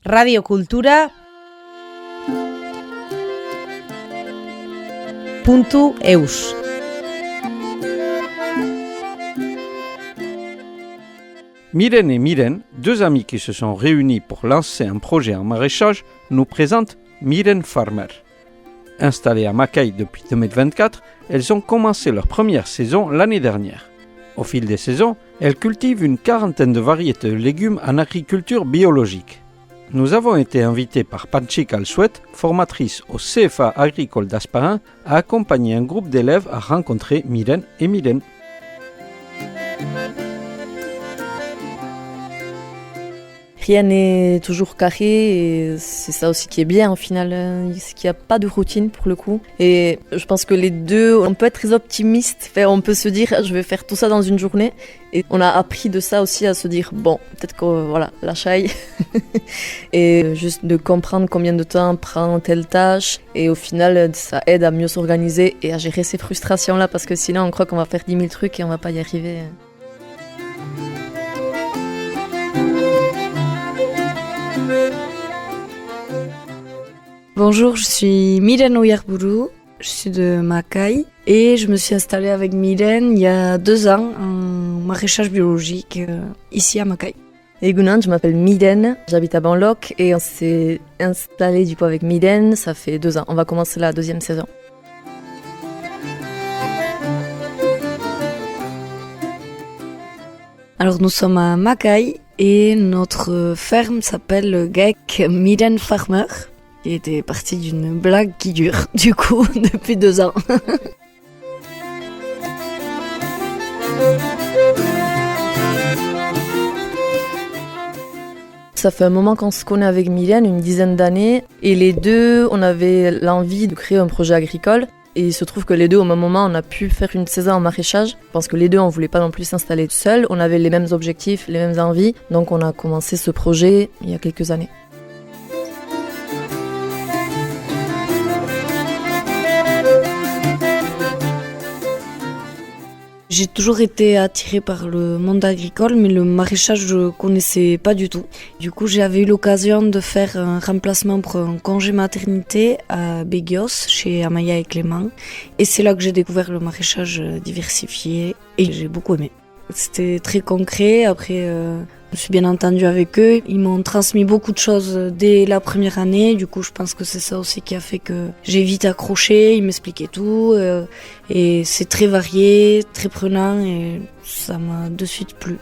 radiokultura.eus. Miren et Miren, deux amis qui se sont réunis pour lancer un projet en maraîchage, nous présentent Miren Farmer. Installées à Mackay depuis 2024, elles ont commencé leur première saison l'année dernière. Au fil des saisons, elles cultivent une quarantaine de variétés de légumes en agriculture biologique. Nous avons été invités par Panchika Alsouet, formatrice au CFA agricole d'Asparin, à accompagner un groupe d'élèves à rencontrer Miren et Miren. Rien n'est toujours carré et c'est ça aussi qui est bien au final, c'est qu'il n'y a pas de routine pour le coup. Et je pense que les deux, on peut être très optimiste, on peut se dire je vais faire tout ça dans une journée. Et on a appris de ça aussi à se dire bon, peut-être que voilà, lâchaille. Et juste de comprendre combien de temps prend telle tâche. Et au final, ça aide à mieux s'organiser et à gérer ces frustrations-là parce que sinon on croit qu'on va faire 10 000 trucs et on va pas y arriver. Bonjour, je suis Miren Oyarburu, je suis de Mackay et je me suis installée avec Miren il y a 2 ans en maraîchage biologique ici à Mackay. Et Gunan, je m'appelle Miren, j'habite à Banlok et on s'est installé du coup avec Miren, ça fait 2 ans. On va commencer la 2e saison. Alors nous sommes à Mackay et notre ferme s'appelle GEC Miren Farmer. Qui était partie d'une blague qui dure, du coup, depuis 2 ans. Ça fait un moment qu'on se connaît avec Miren, une dizaine d'années, et les deux, on avait l'envie de créer un projet agricole. Et il se trouve que les deux, au même moment, on a pu faire une saison en maraîchage. Je pense que les deux, on voulait pas non plus s'installer seuls. On avait les mêmes objectifs, les mêmes envies. Donc on a commencé ce projet il y a quelques années. J'ai toujours été attirée par le monde agricole, mais le maraîchage, je connaissais pas du tout. Du coup, j'avais eu l'occasion de faire un remplacement pour un congé maternité à Béguios, chez Amaya et Clément. Et c'est là que j'ai découvert le maraîchage diversifié et j'ai beaucoup aimé. C'était très concret. Après, je me suis bien entendue avec eux. Ils m'ont transmis beaucoup de choses dès la première année. Du coup, je pense que c'est ça aussi qui a fait que j'ai vite accroché. Ils m'expliquaient tout. Et c'est très varié, très prenant et ça m'a de suite plu.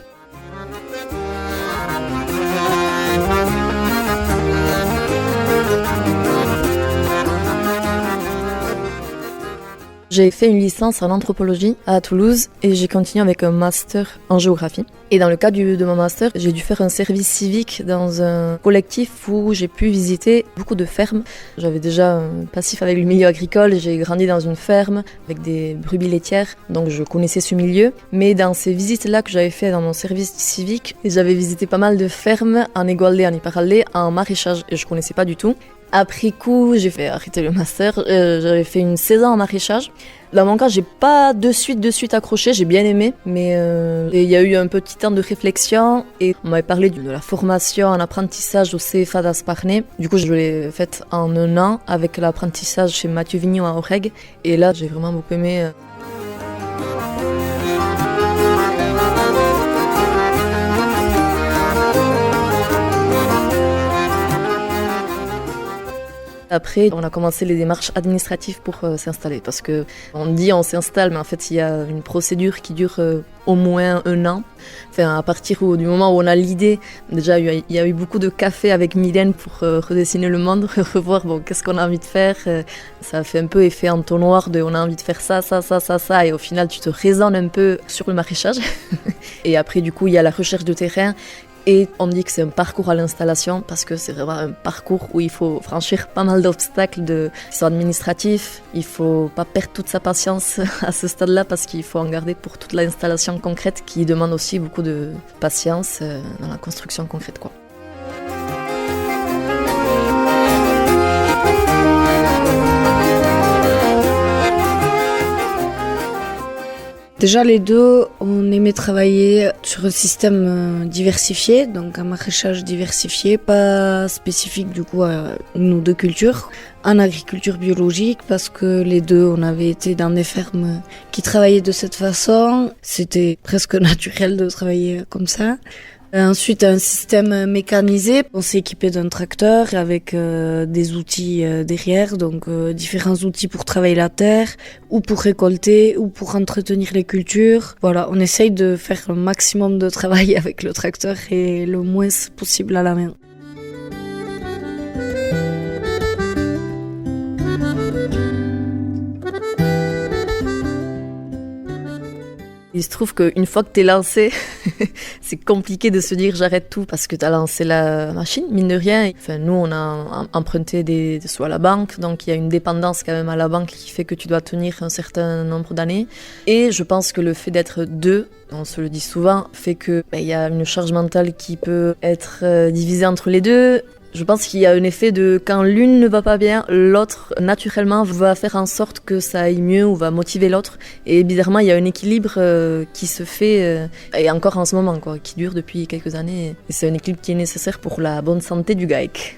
J'ai fait une licence en anthropologie à Toulouse et j'ai continué avec un master en géographie. Et dans le cadre de mon master, j'ai dû faire un service civique dans un collectif où j'ai pu visiter beaucoup de fermes. J'avais déjà un passif avec le milieu agricole, j'ai grandi dans une ferme avec des brebis laitières, donc je connaissais ce milieu. Mais dans ces visites-là que j'avais fait dans mon service civique, j'avais visité pas mal de fermes en Égualdé, en Iparaldé, en maraîchage et je connaissais pas du tout. Après coup, j'ai fait arrêter le master, j'avais fait une saison en maraîchage. Dans mon cas, j'ai pas de suite accroché, j'ai bien aimé, mais il y a eu un petit temps de réflexion et on m'avait parlé de la formation en apprentissage au CFA d'Asparné. Du coup, je l'ai faite en 1 an avec l'apprentissage chez Mathieu Vignon à Oreg et là, j'ai vraiment beaucoup aimé. Après, on a commencé les démarches administratives pour s'installer parce que on dit on s'installe, mais en fait il y a une procédure qui dure au moins 1 an. Enfin, à partir du moment où on a l'idée, déjà il y a eu beaucoup de cafés avec Mylène pour redessiner le monde, revoir qu'est-ce qu'on a envie de faire. Ça a fait un peu effet entonnoir de on a envie de faire ça, et au final tu te raisonnes un peu sur le maraîchage. Et après du coup il y a la recherche de terrain. Et on dit que c'est un parcours à l'installation parce que c'est vraiment un parcours où il faut franchir pas mal d'obstacles qui sont administratifs. Il faut pas perdre toute sa patience à ce stade-là parce qu'il faut en garder pour toute l'installation concrète qui demande aussi beaucoup de patience dans la construction concrète, quoi. Déjà, les deux, on aimait travailler sur un système diversifié, donc un maraîchage diversifié, pas spécifique du coup à nos deux cultures. En agriculture biologique, parce que les deux, on avait été dans des fermes qui travaillaient de cette façon. C'était presque naturel de travailler comme ça. Ensuite, un système mécanisé. On s'est équipé d'un tracteur avec des outils derrière, donc différents outils pour travailler la terre, ou pour récolter, ou pour entretenir les cultures. Voilà, on essaye de faire le maximum de travail avec le tracteur et le moins possible à la main. Il se trouve qu'une fois que t'es lancé, c'est compliqué de se dire j'arrête tout parce que t'as lancé la machine, mine de rien. Enfin, nous, on a emprunté des sous à la banque, donc il y a une dépendance quand même à la banque qui fait que tu dois tenir un certain nombre d'années. Et je pense que le fait d'être deux, on se le dit souvent, fait que y a une charge mentale qui peut être divisée entre les deux. Je pense qu'il y a un effet de quand l'une ne va pas bien, l'autre naturellement va faire en sorte que ça aille mieux ou va motiver l'autre. Et bizarrement, il y a un équilibre qui se fait, et encore en ce moment, quoi, qui dure depuis quelques années. Et c'est un équilibre qui est nécessaire pour la bonne santé du GAEC.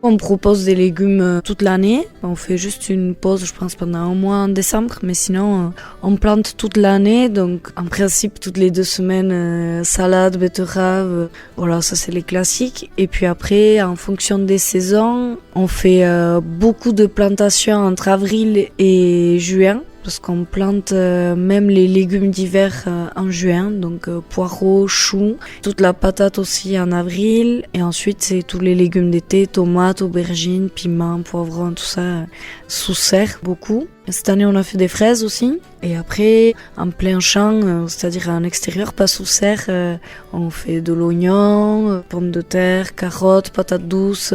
On propose des légumes toute l'année. On fait juste une pause, je pense, pendant un mois en décembre. Mais sinon, on plante toute l'année. Donc, en principe, toutes les 2 semaines, salade, betterave. Voilà, ça, c'est les classiques. Et puis après, en fonction des saisons, on fait beaucoup de plantations entre avril et juin. Parce qu'on plante même les légumes d'hiver en juin, donc poireaux, choux, toute la patate aussi en avril, et ensuite c'est tous les légumes d'été, tomates, aubergines, piments, poivrons, tout ça sous serre beaucoup. Cette année on a fait des fraises aussi, et après en plein champ, c'est-à-dire en extérieur, pas sous serre, on fait de l'oignon, pommes de terre, carottes, patates douces,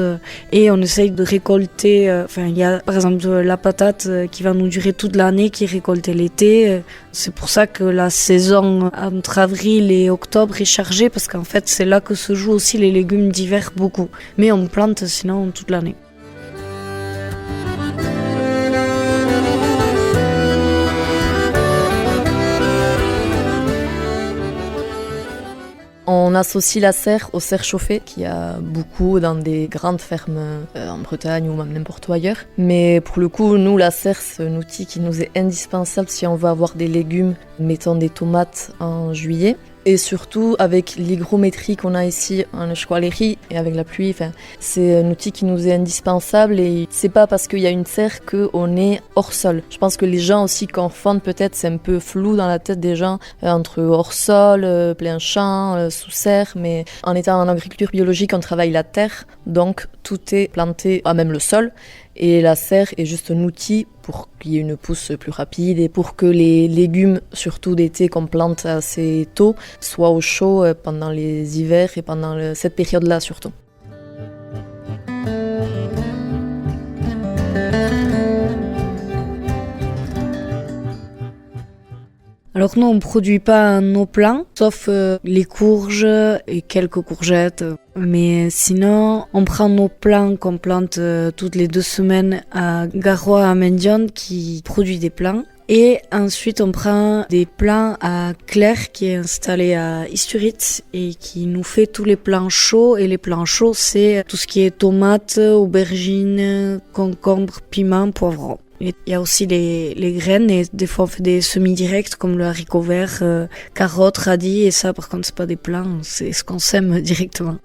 et on essaye de récolter, il y a par exemple la patate qui va nous durer toute l'année, qui est récoltée l'été. C'est pour ça que la saison entre avril et octobre est chargée, parce qu'en fait c'est là que se jouent aussi les légumes d'hiver beaucoup. Mais on plante sinon toute l'année. On associe la serre aux serres chauffées, qu'il y a beaucoup dans des grandes fermes en Bretagne ou même n'importe où ailleurs. Mais pour le coup, nous, la serre, c'est un outil qui nous est indispensable si on veut avoir des légumes, mettons des tomates en juillet. Et surtout, avec l'hygrométrie qu'on a ici en Euskal-Herri et avec la pluie, c'est un outil qui nous est indispensable, et c'est pas parce qu'il y a une serre qu'on est hors sol. Je pense que les gens aussi confondent, peut-être, c'est un peu flou dans la tête des gens, entre hors sol, plein champ, sous serre, mais en étant en agriculture biologique, on travaille la terre, donc tout est planté, même le sol. Et la serre est juste un outil pour qu'il y ait une pousse plus rapide et pour que les légumes, surtout d'été qu'on plante assez tôt, soient au chaud pendant les hivers et pendant cette période-là surtout. Alors nous, on ne produit pas nos plants, sauf les courges et quelques courgettes. Mais sinon, on prend nos plants qu'on plante toutes les 2 semaines à Garoua à Mendione, qui produit des plants. Et ensuite, on prend des plants à Claire, qui est installé à Isturitz et qui nous fait tous les plants chauds. Et les plants chauds, c'est tout ce qui est tomates, aubergines, concombres, piments, poivrons. Il y a aussi les graines, et des fois on fait des semis-directs comme le haricot vert, carottes, radis, et ça par contre c'est pas des plants, c'est ce qu'on sème directement.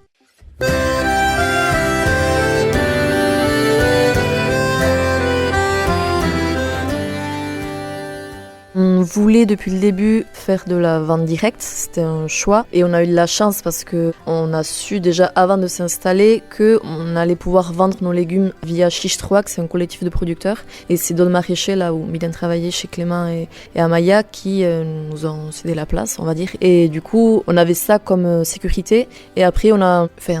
On voulait depuis le début faire de la vente directe, c'était un choix, et on a eu de la chance parce que on a su déjà avant de s'installer qu'on allait pouvoir vendre nos légumes via Chiche 3, c'est un collectif de producteurs, et c'est d'autres maraîchers là où Mylène travaillait chez Clément et Amaya qui nous ont cédé la place, on va dire, et du coup on avait ça comme sécurité. Et après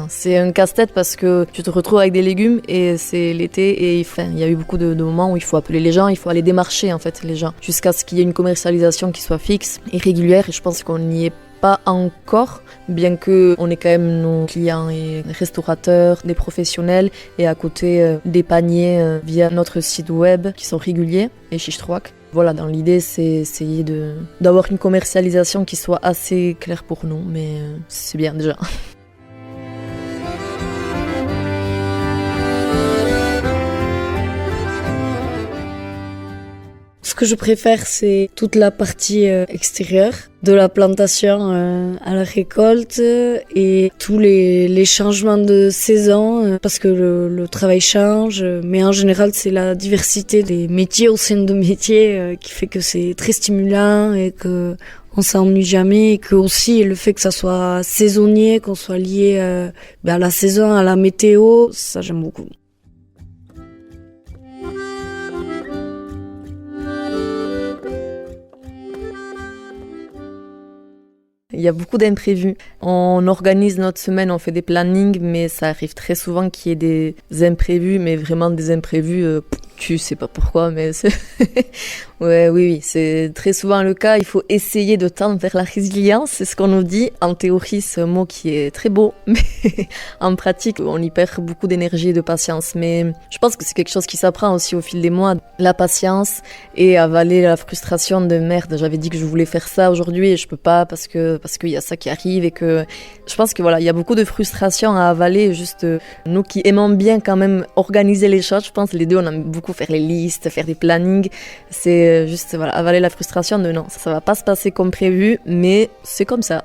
c'est un casse-tête parce que tu te retrouves avec des légumes et c'est l'été, et il y a eu beaucoup de moments où il faut appeler les gens, il faut aller démarcher en fait les gens jusqu'à ce qu'il y ait une commercialisation qui soit fixe et régulière, et je pense qu'on n'y est pas encore, bien que on ait quand même nos clients et restaurateurs, des professionnels, et à côté des paniers via notre site web qui sont réguliers et Chichtrouak. Voilà, dans l'idée, c'est essayer d'avoir une commercialisation qui soit assez claire pour nous, mais c'est bien déjà. Ce que je préfère, c'est toute la partie extérieure, de la plantation à la récolte et tous les changements de saison, parce que le travail change. Mais en général, c'est la diversité des métiers au sein de métiers qui fait que c'est très stimulant et que on s'ennuie jamais, et que aussi le fait que ça soit saisonnier, qu'on soit lié à la saison, à la météo, ça j'aime beaucoup. Il y a beaucoup d'imprévus. On organise notre semaine, on fait des plannings, mais ça arrive très souvent qu'il y ait des imprévus, mais vraiment des imprévus, tu sais pas pourquoi, mais c'est... Oui, c'est très souvent le cas. Il faut essayer de tendre vers la résilience, c'est ce qu'on nous dit. En théorie, c'est un mot qui est très beau, mais en pratique, on y perd beaucoup d'énergie et de patience. Mais je pense que c'est quelque chose qui s'apprend aussi au fil des mois. La patience et avaler la frustration de merde. J'avais dit que je voulais faire ça aujourd'hui et je peux pas parce qu'il y a ça qui arrive et que je pense que voilà, il y a beaucoup de frustration à avaler. Juste nous qui aimons bien quand même organiser les choses, je pense les deux on aime beaucoup faire les listes, faire des plannings. C'est juste voilà, avaler la frustration de non, ça va pas se passer comme prévu, mais c'est comme ça.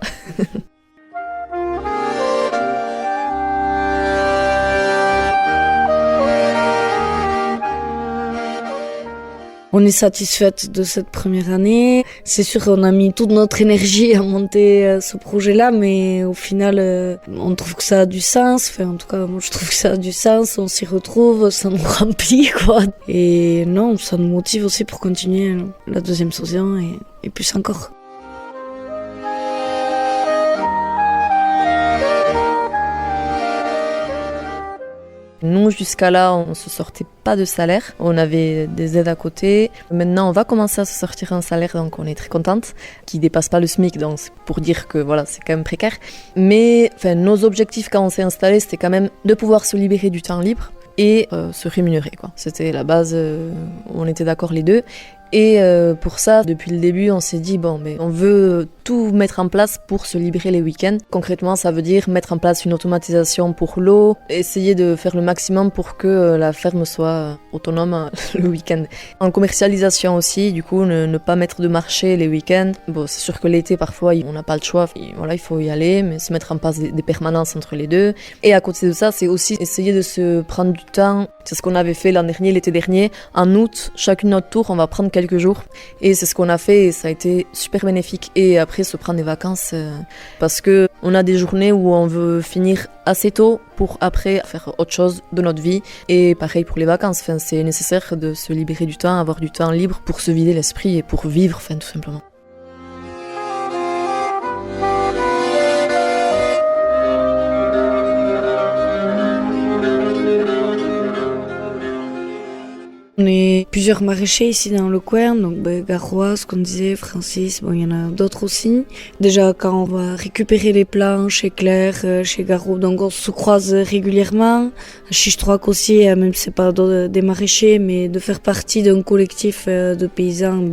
On est satisfaite de cette première année. C'est sûr qu'on a mis toute notre énergie à monter ce projet-là, mais au final, on trouve que ça a du sens. Enfin, en tout cas, moi, je trouve que ça a du sens. On s'y retrouve, ça nous remplit, quoi. Et non, ça nous motive aussi pour continuer la deuxième saison et plus encore. Nous, jusqu'à là, on ne se sortait pas de salaire. On avait des aides à côté. Maintenant, on va commencer à se sortir un salaire, donc on est très contente, qui ne dépasse pas le SMIC, donc c'est pour dire que voilà, c'est quand même précaire. Mais nos objectifs quand on s'est installé, c'était quand même de pouvoir se libérer du temps libre et se rémunérer, quoi. C'était la base, on était d'accord les deux. Et pour ça, depuis le début, on s'est dit, on veut tout mettre en place pour se libérer les week-ends. Concrètement, ça veut dire mettre en place une automatisation pour l'eau, essayer de faire le maximum pour que la ferme soit autonome le week-end. En commercialisation aussi, du coup, ne pas mettre de marché les week-ends. Bon, c'est sûr que l'été, parfois, on n'a pas le choix. Voilà, il faut y aller, mais se mettre en place des permanences entre les deux. Et à côté de ça, c'est aussi essayer de se prendre du temps. C'est ce qu'on avait fait l'an dernier, l'été dernier. En août, chacune notre tour, on va prendre quelques jours. Et c'est ce qu'on a fait et ça a été super bénéfique. Et après, se prendre des vacances parce que on a des journées où on veut finir assez tôt pour après faire autre chose de notre vie. Et pareil pour les vacances. Enfin, c'est nécessaire de se libérer du temps, avoir du temps libre pour se vider l'esprit et pour vivre, tout simplement. On est plusieurs maraîchers ici dans le coin, donc Garois, ce qu'on disait, Francis, il y en a d'autres aussi. Déjà quand on va récupérer les plants chez Claire, chez Garot, donc on se croise régulièrement. À Chichtrouak aussi, même si c'est pas des maraîchers, mais de faire partie d'un collectif de paysans,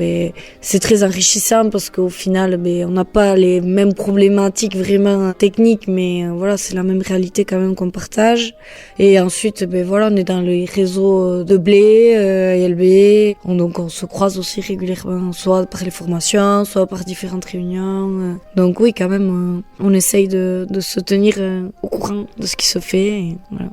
c'est très enrichissant parce qu'au final, on n'a pas les mêmes problématiques vraiment techniques, mais voilà, c'est la même réalité quand même qu'on partage. Et ensuite, on est dans les réseaux de blé, LB, donc on se croise aussi régulièrement, soit par les formations, soit par différentes réunions. Donc oui, quand même, on essaye de se tenir au courant de ce qui se fait. Et voilà.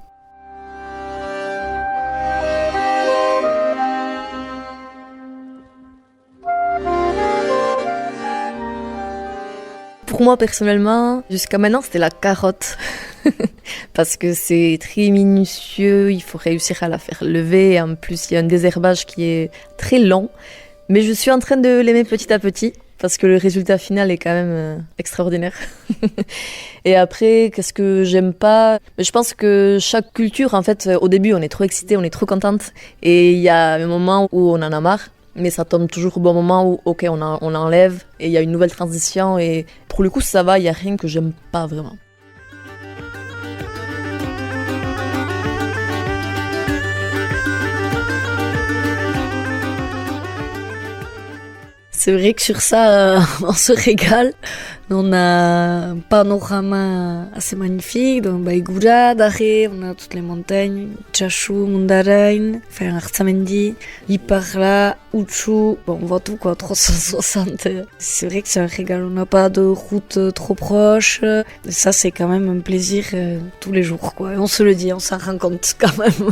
Pour moi, personnellement, jusqu'à maintenant, c'était la carotte. Parce que c'est très minutieux, il faut réussir à la faire lever. En plus, il y a un désherbage qui est très long. Mais je suis en train de l'aimer petit à petit, parce que le résultat final est quand même extraordinaire. Et après, qu'est-ce que j'aime pas ? Je pense que chaque culture, en fait, au début, on est trop excité, on est trop contente. Et il y a un moment où on en a marre. mais ça tombe toujours au bon moment où ok on enlève et il y a une nouvelle transition et pour le coup ça va, il n'y a rien que j'aime pas vraiment. C'est vrai que sur ça, on se régale. On a un panorama assez magnifique, donc Baigura, Daré, on a toutes les montagnes, Tchachou, Mundarain, enfin Arzamendi, Iparla, Uchu, bon, on voit tout quoi, 360. C'est vrai que c'est un régal, on n'a pas de route trop proche. Et ça, c'est quand même un plaisir tous les jours, quoi. Et on se le dit, on s'en rend compte quand même.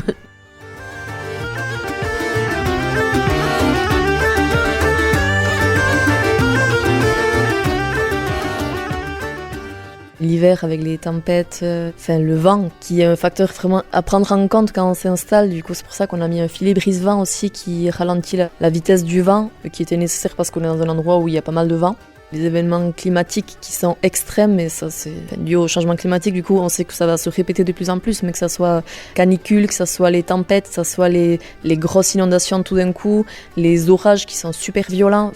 L'hiver avec les tempêtes, le vent qui est un facteur vraiment à prendre en compte quand on s'installe. Du coup, c'est pour ça qu'on a mis un filet brise-vent aussi qui ralentit la vitesse du vent, qui était nécessaire parce qu'on est dans un endroit où il y a pas mal de vent. Les événements climatiques qui sont extrêmes, et ça c'est dû au changement climatique, du coup on sait que ça va se répéter de plus en plus, mais que ça soit canicule, que ça soit les tempêtes, que ça soit les grosses inondations tout d'un coup, les orages qui sont super violents,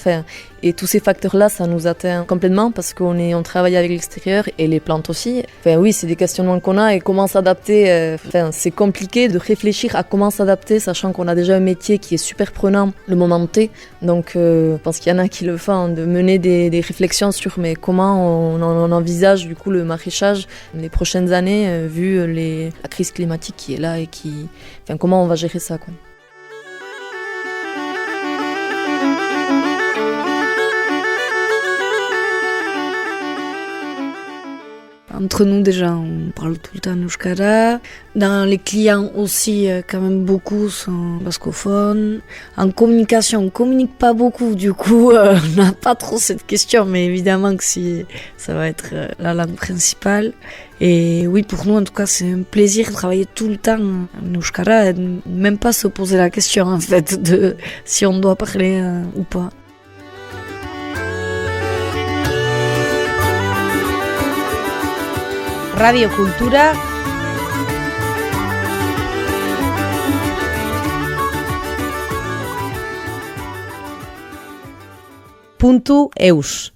et tous ces facteurs-là, ça nous atteint complètement parce qu'on travaille avec l'extérieur et les plantes aussi. Oui, c'est des questionnements qu'on a et comment s'adapter. C'est compliqué de réfléchir à comment s'adapter, sachant qu'on a déjà un métier qui est super prenant le moment T. Donc, je pense qu'il y en a qui le font, de mener des réflexions sur comment on envisage du coup le maraîchage les prochaines années, vu la crise climatique qui est là et comment on va gérer ça, quoi. Entre nous déjà, on parle tout le temps euskara. Dans les clients aussi, quand même beaucoup sont bascophones. En communication, on communique pas beaucoup, du coup, on n'a pas trop cette question, mais évidemment que ça va être la langue principale. Et oui, pour nous, en tout cas, c'est un plaisir de travailler tout le temps en euskara et de même pas se poser la question, en fait, de si on doit parler ou pas. Radio Kultura .eus